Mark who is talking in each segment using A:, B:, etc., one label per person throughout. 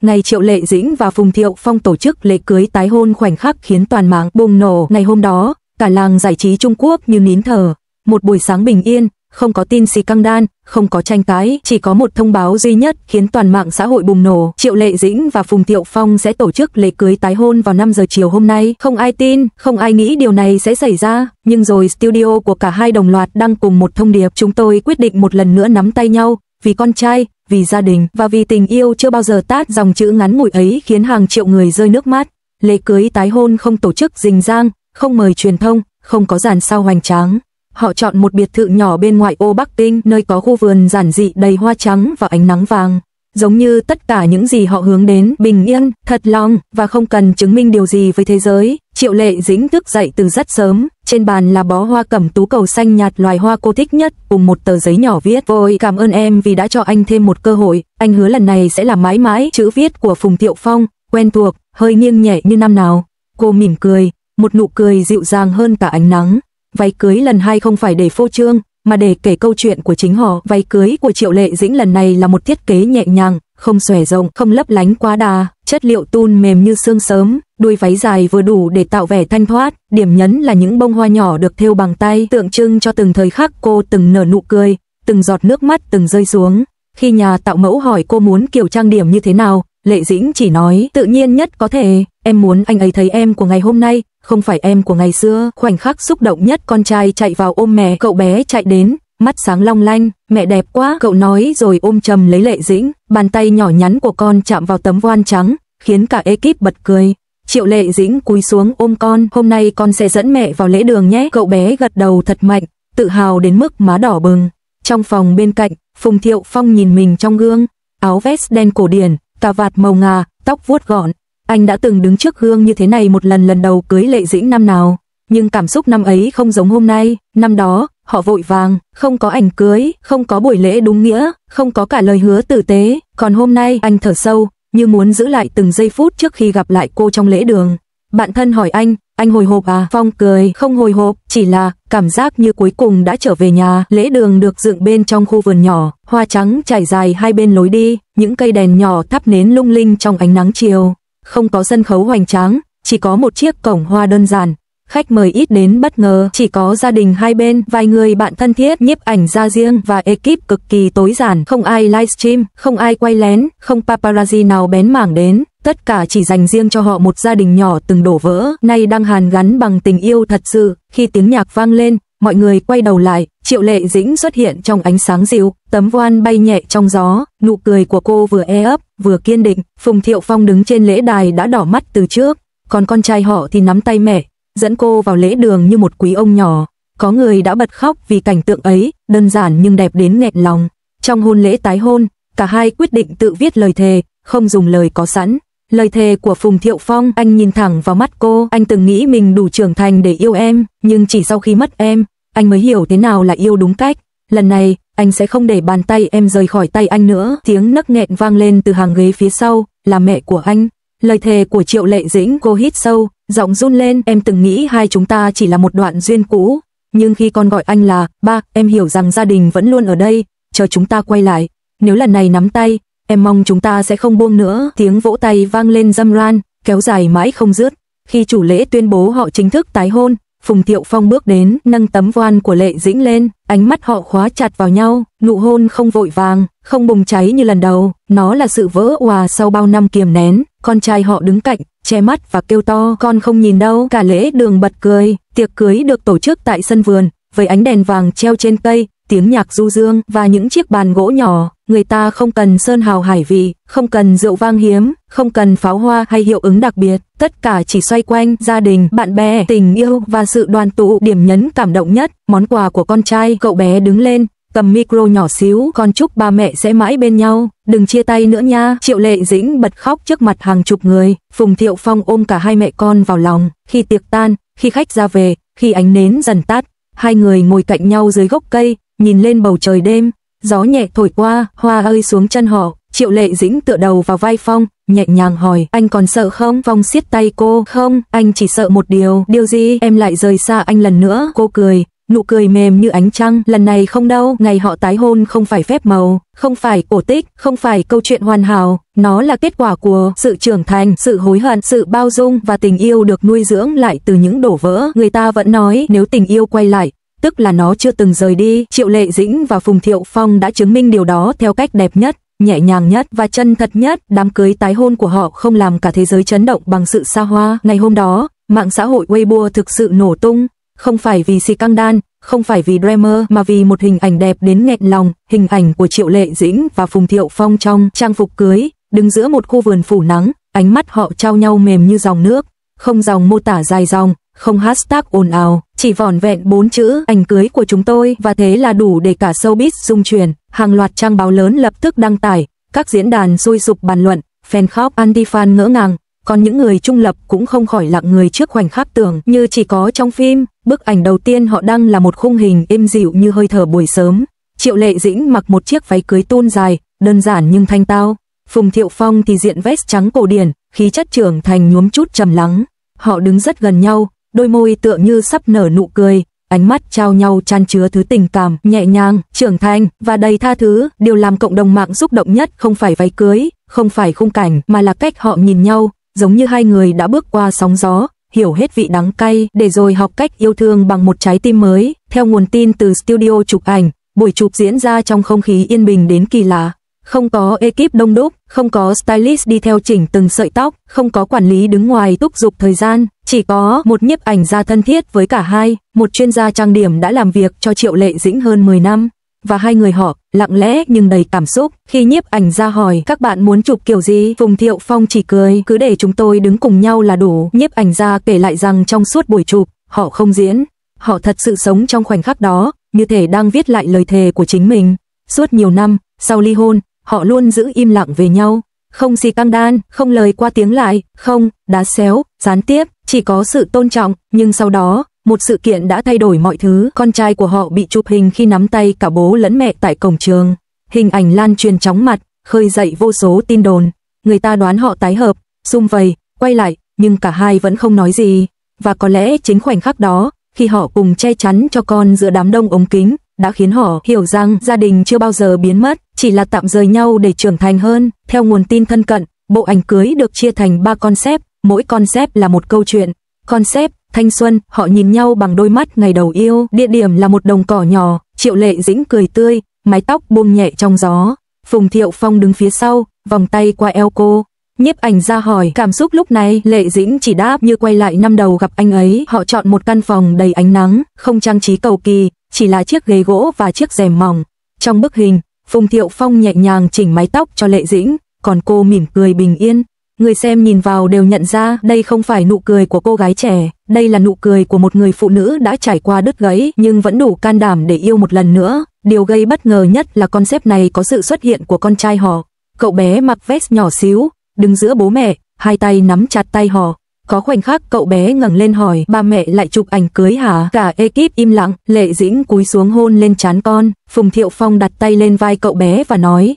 A: Ngày Triệu Lệ Dĩnh và Phùng Thiệu Phong tổ chức lễ cưới tái hôn khoảnh khắc khiến toàn mạng bùng nổ. Ngày hôm đó, cả làng giải trí Trung Quốc như nín thở. Một buổi sáng bình yên, không có tin xì căng đan, không có tranh cãi, chỉ có một thông báo duy nhất khiến toàn mạng xã hội bùng nổ. Triệu Lệ Dĩnh và Phùng Thiệu Phong sẽ tổ chức lễ cưới tái hôn vào 5 giờ chiều hôm nay. Không ai tin, không ai nghĩ điều này sẽ xảy ra, nhưng rồi studio của cả hai đồng loạt đăng cùng một thông điệp: chúng tôi quyết định một lần nữa nắm tay nhau, vì con trai, vì gia đình và vì tình yêu chưa bao giờ tát. Dòng chữ ngắn ngủi ấy khiến hàng triệu người rơi nước mắt. Lễ cưới tái hôn không tổ chức rình rang, không mời truyền thông, không có dàn sao hoành tráng. Họ chọn một biệt thự nhỏ bên ngoại ô Bắc Kinh, nơi có khu vườn giản dị đầy hoa trắng và ánh nắng vàng. Giống như tất cả những gì họ hướng đến, bình yên, thật lòng và không cần chứng minh điều gì với thế giới. Triệu Lệ Dĩnh thức dậy từ rất sớm, trên bàn là bó hoa cẩm tú cầu xanh nhạt, loài hoa cô thích nhất, cùng một tờ giấy nhỏ viết: "Vội cảm ơn em vì đã cho anh thêm một cơ hội, anh hứa lần này sẽ là mãi mãi." Chữ viết của Phùng Thiệu Phong, quen thuộc, hơi nghiêng nhẹ như năm nào. Cô mỉm cười, một nụ cười dịu dàng hơn cả ánh nắng. Váy cưới lần 2 không phải để phô trương, mà để kể câu chuyện của chính họ. Váy cưới của Triệu Lệ Dĩnh lần này là một thiết kế nhẹ nhàng, không xòe rộng, không lấp lánh quá đà, chất liệu tun mềm như sương sớm, đuôi váy dài vừa đủ để tạo vẻ thanh thoát, điểm nhấn là những bông hoa nhỏ được thêu bằng tay, tượng trưng cho từng thời khắc cô từng nở nụ cười, từng giọt nước mắt từng rơi xuống. Khi nhà tạo mẫu hỏi cô muốn kiểu trang điểm như thế nào, Lệ Dĩnh chỉ nói tự nhiên nhất có thể, em muốn anh ấy thấy em của ngày hôm nay, không phải em của ngày xưa. Khoảnh khắc xúc động nhất, con trai chạy vào ôm mẹ, cậu bé chạy đến, mắt sáng long lanh, mẹ đẹp quá, cậu nói rồi ôm chầm lấy Lệ Dĩnh, bàn tay nhỏ nhắn của con chạm vào tấm voan trắng, khiến cả ekip bật cười. Triệu Lệ Dĩnh cúi xuống ôm con, hôm nay con sẽ dẫn mẹ vào lễ đường nhé. Cậu bé gật đầu thật mạnh, tự hào đến mức má đỏ bừng. Trong phòng bên cạnh, Phùng Thiệu Phong nhìn mình trong gương, áo vest đen cổ điển, cà vạt màu ngà, tóc vuốt gọn. Anh đã từng đứng trước gương như thế này một lần đầu cưới Lệ Dĩnh năm nào, nhưng cảm xúc năm ấy không giống hôm nay. Năm đó, họ vội vàng, không có ảnh cưới, không có buổi lễ đúng nghĩa, không có cả lời hứa tử tế. Còn hôm nay, anh thở sâu, như muốn giữ lại từng giây phút trước khi gặp lại cô trong lễ đường. Bạn thân hỏi anh hồi hộp à? Phong cười, không hồi hộp, chỉ là cảm giác như cuối cùng đã trở về nhà. Lễ đường được dựng bên trong khu vườn nhỏ, hoa trắng trải dài hai bên lối đi, những cây đèn nhỏ thắp nến lung linh trong ánh nắng chiều. Không có sân khấu hoành tráng, chỉ có một chiếc cổng hoa đơn giản. Khách mời ít đến bất ngờ, chỉ có gia đình hai bên, vài người bạn thân thiết, nhiếp ảnh gia riêng và ekip cực kỳ tối giản. Không ai livestream, không ai quay lén, không paparazzi nào bén mảng đến. Tất cả chỉ dành riêng cho họ, một gia đình nhỏ từng đổ vỡ, nay đang hàn gắn bằng tình yêu thật sự. Khi tiếng nhạc vang lên, mọi người quay đầu lại, Triệu Lệ Dĩnh xuất hiện trong ánh sáng dịu, tấm voan bay nhẹ trong gió, nụ cười của cô vừa e ấp, vừa kiên định. Phùng Thiệu Phong đứng trên lễ đài đã đỏ mắt từ trước, còn con trai họ thì nắm tay mẹ, dẫn cô vào lễ đường như một quý ông nhỏ. Có người đã bật khóc vì cảnh tượng ấy, đơn giản nhưng đẹp đến nghẹn lòng. Trong hôn lễ tái hôn, cả hai quyết định tự viết lời thề, không dùng lời có sẵn. Lời thề của Phùng Thiệu Phong, anh nhìn thẳng vào mắt cô, anh từng nghĩ mình đủ trưởng thành để yêu em, nhưng chỉ sau khi mất em, anh mới hiểu thế nào là yêu đúng cách. Lần này, anh sẽ không để bàn tay em rời khỏi tay anh nữa. Tiếng nấc nghẹn vang lên từ hàng ghế phía sau, là mẹ của anh. Lời thề của Triệu Lệ Dĩnh, cô hít sâu, giọng run lên, em từng nghĩ hai chúng ta chỉ là một đoạn duyên cũ, nhưng khi con gọi anh là ba, em hiểu rằng gia đình vẫn luôn ở đây, chờ chúng ta quay lại. Nếu lần này nắm tay, em mong chúng ta sẽ không buông nữa. Tiếng vỗ tay vang lên râm ran, kéo dài mãi không dứt. Khi chủ lễ tuyên bố họ chính thức tái hôn, Phùng Thiệu Phong bước đến, nâng tấm voan của Lệ Dĩnh lên, ánh mắt họ khóa chặt vào nhau, nụ hôn không vội vàng, không bùng cháy như lần đầu, nó là sự vỡ òa sau bao năm kiềm nén. Con trai họ đứng cạnh, che mắt và kêu to, con không nhìn đâu. Cả lễ đường bật cười. Tiệc cưới được tổ chức tại sân vườn, với ánh đèn vàng treo trên cây, tiếng nhạc du dương và những chiếc bàn gỗ nhỏ. Người ta không cần sơn hào hải vị, không cần rượu vang hiếm, không cần pháo hoa hay hiệu ứng đặc biệt, tất cả chỉ xoay quanh gia đình, bạn bè, tình yêu và sự đoàn tụ. Điểm nhấn cảm động nhất, món quà của con trai. Cậu bé đứng lên, cầm micro nhỏ xíu, con chúc ba mẹ sẽ mãi bên nhau, đừng chia tay nữa nha. Triệu Lệ Dĩnh bật khóc trước mặt hàng chục người. Phùng Thiệu Phong ôm cả hai mẹ con vào lòng. Khi tiệc tan, khi khách ra về, khi ánh nến dần tắt, hai người ngồi cạnh nhau dưới gốc cây, nhìn lên bầu trời đêm. Gió nhẹ thổi qua, hoa ơi xuống chân họ. Triệu Lệ Dĩnh tựa đầu vào vai Phong, nhẹ nhàng hỏi, anh còn sợ không? Phong siết tay cô, không, anh chỉ sợ một điều. Điều gì? Em lại rời xa anh lần nữa. Cô cười, nụ cười mềm như ánh trăng. Lần này không đâu, ngày họ tái hôn không phải phép màu, không phải cổ tích, không phải câu chuyện hoàn hảo, nó là kết quả của sự trưởng thành, sự hối hận, sự bao dung và tình yêu được nuôi dưỡng lại từ những đổ vỡ. Người ta vẫn nói nếu tình yêu quay lại, tức là nó chưa từng rời đi. Triệu Lệ Dĩnh và Phùng Thiệu Phong đã chứng minh điều đó theo cách đẹp nhất, nhẹ nhàng nhất và chân thật nhất. Đám cưới tái hôn của họ không làm cả thế giới chấn động bằng sự xa hoa. Ngày hôm đó, mạng xã hội Weibo thực sự nổ tung, không phải vì xì căng đan, không phải vì drama mà vì một hình ảnh đẹp đến nghẹn lòng, hình ảnh của Triệu Lệ Dĩnh và Phùng Thiệu Phong trong trang phục cưới, đứng giữa một khu vườn phủ nắng, ánh mắt họ trao nhau mềm như dòng nước, không dòng mô tả dài dòng, không hashtag ồn ào, chỉ vỏn vẹn 4 chữ ảnh cưới của chúng tôi, và thế là đủ để cả showbiz rung chuyển. Hàng loạt trang báo lớn lập tức đăng tải, các diễn đàn sôi sục bàn luận, fan khóc, anti-fan ngỡ ngàng, còn những người trung lập cũng không khỏi lặng người trước khoảnh khắc tưởng như chỉ có trong phim. Bức ảnh đầu tiên họ đăng là một khung hình êm dịu như hơi thở buổi sớm. Triệu Lệ Dĩnh mặc một chiếc váy cưới tôn dài, đơn giản nhưng thanh tao. Phùng Thiệu Phong thì diện vest trắng cổ điển, khí chất trưởng thành nhuốm chút trầm lắng. Họ đứng rất gần nhau, đôi môi tựa như sắp nở nụ cười, ánh mắt trao nhau chan chứa thứ tình cảm nhẹ nhàng, trưởng thành và đầy tha thứ. Điều làm cộng đồng mạng xúc động nhất không phải váy cưới, không phải khung cảnh, mà là cách họ nhìn nhau, giống như hai người đã bước qua sóng gió, hiểu hết vị đắng cay, để rồi học cách yêu thương bằng một trái tim mới. Theo nguồn tin từ studio chụp ảnh, buổi chụp diễn ra trong không khí yên bình đến kỳ lạ. Không có ekip đông đúc, không có stylist đi theo chỉnh từng sợi tóc, không có quản lý đứng ngoài thúc giục thời gian, chỉ có một nhiếp ảnh gia thân thiết với cả hai, một chuyên gia trang điểm đã làm việc cho Triệu Lệ Dĩnh hơn 10 năm. Và hai người họ, lặng lẽ nhưng đầy cảm xúc. Khi nhiếp ảnh gia hỏi các bạn muốn chụp kiểu gì, Phùng Thiệu Phong chỉ cười, cứ để chúng tôi đứng cùng nhau là đủ. Nhiếp ảnh gia kể lại rằng trong suốt buổi chụp, họ không diễn, họ thật sự sống trong khoảnh khắc đó, như thể đang viết lại lời thề của chính mình. Suốt nhiều năm, sau ly hôn, họ luôn giữ im lặng về nhau, không xì căng đan, không lời qua tiếng lại, không đá xéo, gián tiếp, chỉ có sự tôn trọng. Nhưng sau đó, một sự kiện đã thay đổi mọi thứ. Con trai của họ bị chụp hình khi nắm tay cả bố lẫn mẹ tại cổng trường. Hình ảnh lan truyền chóng mặt, khơi dậy vô số tin đồn. Người ta đoán họ tái hợp, sum vầy, quay lại, nhưng cả hai vẫn không nói gì. Và có lẽ chính khoảnh khắc đó, khi họ cùng che chắn cho con giữa đám đông ống kính, đã khiến họ hiểu rằng gia đình chưa bao giờ biến mất, chỉ là tạm rời nhau để trưởng thành hơn. Theo nguồn tin thân cận, bộ ảnh cưới được chia thành 3 concept, mỗi concept là một câu chuyện. Concept thanh xuân, họ nhìn nhau bằng đôi mắt ngày đầu yêu, địa điểm là một đồng cỏ nhỏ, Triệu Lệ Dĩnh cười tươi, mái tóc buông nhẹ trong gió. Phùng Thiệu Phong đứng phía sau, vòng tay qua eo cô. Nhiếp ảnh gia hỏi cảm xúc lúc này, Lệ Dĩnh chỉ đáp như quay lại năm đầu gặp anh ấy. Họ chọn một căn phòng đầy ánh nắng, không trang trí cầu kỳ, chỉ là chiếc ghế gỗ và chiếc rèm mỏng. Trong bức hình, Phùng Thiệu Phong nhẹ nhàng chỉnh mái tóc cho Lệ Dĩnh, còn cô mỉm cười bình yên. Người xem nhìn vào đều nhận ra đây không phải nụ cười của cô gái trẻ, đây là nụ cười của một người phụ nữ đã trải qua đứt gãy nhưng vẫn đủ can đảm để yêu một lần nữa. Điều gây bất ngờ nhất là concept này có sự xuất hiện của con trai họ. Cậu bé mặc vest nhỏ xíu, đứng giữa bố mẹ, hai tay nắm chặt tay họ. Có khoảnh khắc cậu bé ngẩng lên hỏi ba mẹ lại chụp ảnh cưới hả? Cả ekip im lặng, Lệ Dĩnh cúi xuống hôn lên trán con. Phùng Thiệu Phong đặt tay lên vai cậu bé và nói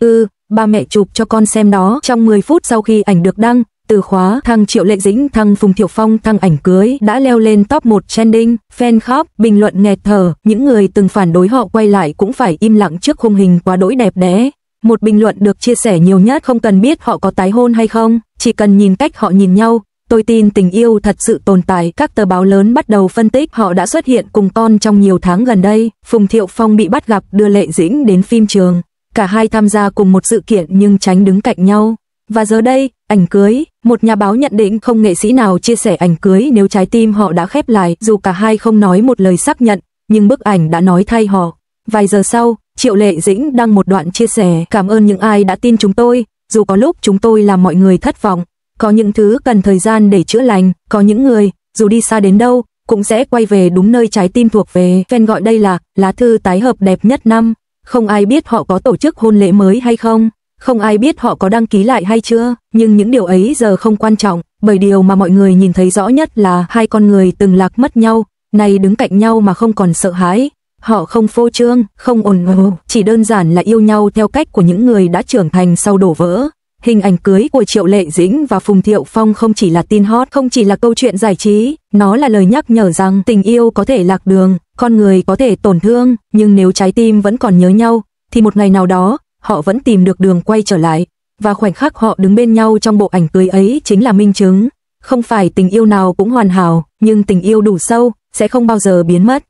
A: ba mẹ chụp cho con xem đó. Trong 10 phút sau khi ảnh được đăng, từ khóa thăng Triệu Lệ Dĩnh thăng Phùng Thiệu Phong thăng ảnh cưới đã leo lên top 1 trending. Fan khóc, bình luận nghẹt thở, những người từng phản đối họ quay lại cũng phải im lặng trước khung hình quá đỗi đẹp đẽ. Một bình luận được chia sẻ nhiều nhất không cần biết họ có tái hôn hay không, chỉ cần nhìn cách họ nhìn nhau. Tôi tin tình yêu thật sự tồn tại. Các tờ báo lớn bắt đầu phân tích họ đã xuất hiện cùng con trong nhiều tháng gần đây. Phùng Thiệu Phong bị bắt gặp đưa Lệ Dĩnh đến phim trường. Cả hai tham gia cùng một sự kiện nhưng tránh đứng cạnh nhau. Và giờ đây, ảnh cưới. Một nhà báo nhận định không nghệ sĩ nào chia sẻ ảnh cưới nếu trái tim họ đã khép lại. Dù cả hai không nói một lời xác nhận, nhưng bức ảnh đã nói thay họ. Vài giờ sau, Triệu Lệ Dĩnh đăng một đoạn chia sẻ: cảm ơn những ai đã tin chúng tôi, dù có lúc chúng tôi làm mọi người thất vọng. Có những thứ cần thời gian để chữa lành, có những người, dù đi xa đến đâu, cũng sẽ quay về đúng nơi trái tim thuộc về. Fan gọi đây là lá thư tái hợp đẹp nhất năm. Không ai biết họ có tổ chức hôn lễ mới hay không, không ai biết họ có đăng ký lại hay chưa, nhưng những điều ấy giờ không quan trọng, bởi điều mà mọi người nhìn thấy rõ nhất là hai con người từng lạc mất nhau, nay đứng cạnh nhau mà không còn sợ hãi. Họ không phô trương, không ồn ào, chỉ đơn giản là yêu nhau theo cách của những người đã trưởng thành sau đổ vỡ. Hình ảnh cưới của Triệu Lệ Dĩnh và Phùng Thiệu Phong không chỉ là tin hot, không chỉ là câu chuyện giải trí, nó là lời nhắc nhở rằng tình yêu có thể lạc đường, Con người có thể tổn thương, nhưng nếu trái tim vẫn còn nhớ nhau, thì một ngày nào đó, họ vẫn tìm được đường quay trở lại. Và khoảnh khắc họ đứng bên nhau trong bộ ảnh cưới ấy chính là minh chứng. Không phải tình yêu nào cũng hoàn hảo, nhưng tình yêu đủ sâu, sẽ không bao giờ biến mất.